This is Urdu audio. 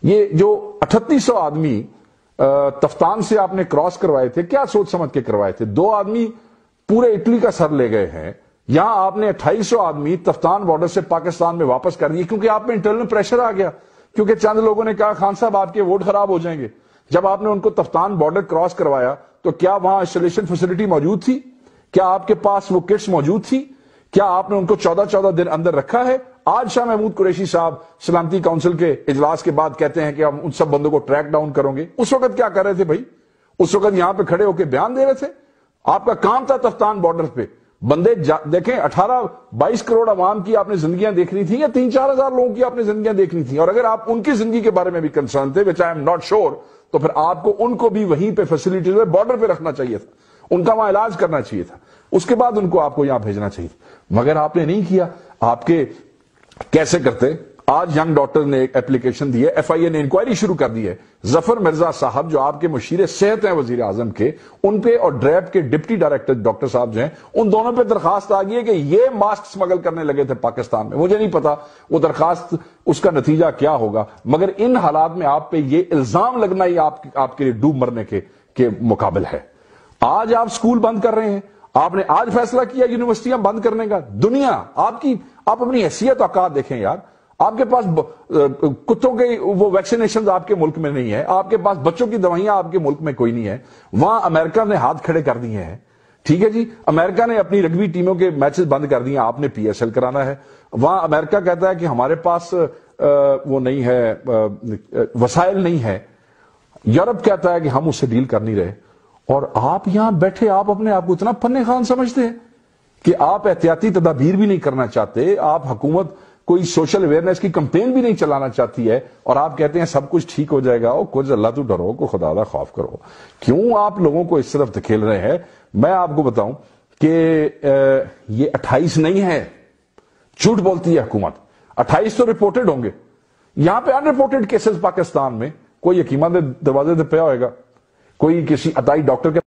یہ جو 3800 آدمی تفتان سے آپ نے کراس کروائے تھے، کیا سوچ سمجھ کے کروائے تھے؟ 2 آدمی پورے اٹلی کا سر لے گئے ہیں، یہاں آپ نے 2800 آدمی تفتان بارڈر سے پاکستان میں واپس کر دیے، کیونکہ آپ میں انٹرنل پریشر آ گیا، کیونکہ چند لوگوں نے کہا خان صاحب آپ کے ووٹ خراب ہو جائیں گے۔ جب آپ نے ان کو تفتان بارڈر کراس کروایا تو کیا وہاں انسٹالیشن فیسلٹی موجود تھی؟ کیا آپ کے پاس وہ کٹس موجود تھی؟ کیا آپ نے ان کو 14 دن اندر رکھا ہے؟ آج شاہ محمود قریشی صاحب سلامتی کونسل کے اجلاس کے بعد کہتے ہیں کہ ہم ان سب بندوں کو ٹریک ڈاؤن کریں گے۔ اس وقت کیا کر رہے تھے بھائی؟ اس وقت یہاں پہ کھڑے ہو کے بیان دے رہے تھے؟ آپ کا کام تھا تفتان بارڈر پہ بندے دیکھیں، 18-22 کروڑ عوام کی آپ نے زندگیاں دیکھنی تھی یا 3-4 ہزار لوگوں کی آپ نے زندگیاں دیکھنی تھی؟ اور اگر آپ ان کی زندگی کے بارے میں بھی کنسرن تھے which I am not sure، تو پھر آپ کو ان کو بھی وہیں پہ فیسلٹیز میں بارڈر پہ رکھنا چاہیے تھا، ان کا وہاں علاج کرنا چاہیے تھا، اس کے بعد ان کو آپ کو یہاں بھیجنا چاہیے تھا، مگر آپ نے نہیں کیا۔ آپ کے کیسے کرتے؟ آج ینگ ڈاکٹر نے ایک اپلیکیشن دی ہے، ایف آئی اے نے انکوائری شروع کر دی ہے، ظفر مرزا صاحب جو آپ کے مشیر صحت ہیں وزیر اعظم کے، ان پہ اور ڈریپ کے ڈپٹی ڈائریکٹر ڈاکٹر صاحب جو ہیں ان دونوں پہ درخواست آ گئی ہے کہ یہ ماسک سمگل کرنے لگے تھے پاکستان میں۔ مجھے نہیں پتا وہ درخواست اس کا نتیجہ کیا ہوگا، مگر ان حالات میں آپ پہ یہ الزام لگنا ہی آپ کے لیے ڈوب مرنے کے مقابل ہے۔ آج آپ سکول بند کر رہے ہیں، آپ نے آج فیصلہ کیا یونیورسٹیاں بند کرنے کا۔ دنیا آپ اپنی حیثیت اوقات دیکھیں یار، آپ کے پاس کتوں کے وہ ویکسینیشن آپ کے ملک میں نہیں ہے، آپ کے پاس بچوں کی دوائیاں آپ کے ملک میں کوئی نہیں ہے، وہاں امریکہ نے ہاتھ کھڑے کر دیے ہیں، ٹھیک ہے جی، امریکہ نے اپنی رگبی ٹیموں کے میچز بند کر دیے، آپ نے پی ایس ایل کرانا ہے، وہاں امریکہ کہتا ہے کہ ہمارے پاس وہ نہیں ہے، وسائل نہیں ہے، یورپ کہتا ہے کہ ہم اس سے ڈیل کر نہیں رہے، اور آپ یہاں بیٹھے آپ اپنے آپ کو اتنا فن خان سمجھتے ہیں کہ آپ احتیاطی تدابیر بھی نہیں کرنا چاہتے، آپ حکومت کوئی سوشل اویئرنیس کی کمپین بھی نہیں چلانا چاہتی ہے، اور آپ کہتے ہیں سب کچھ ٹھیک ہو جائے گا، کچھ اللہ تو ڈرو، کو خدا دا خوف کرو۔ کیوں آپ لوگوں کو اس طرف دھکیل رہے ہیں؟ میں آپ کو بتاؤں کہ یہ 28 نہیں ہے، جھوٹ بولتی ہے حکومت، 28 تو رپورٹڈ ہوں گے، یہاں پہ ان رپورٹڈ کیسز پاکستان میں، کوئی حکیمہ دے دروازے پہ پیا ہوئے گا، کوئی کسی عطائی ڈاکٹر کے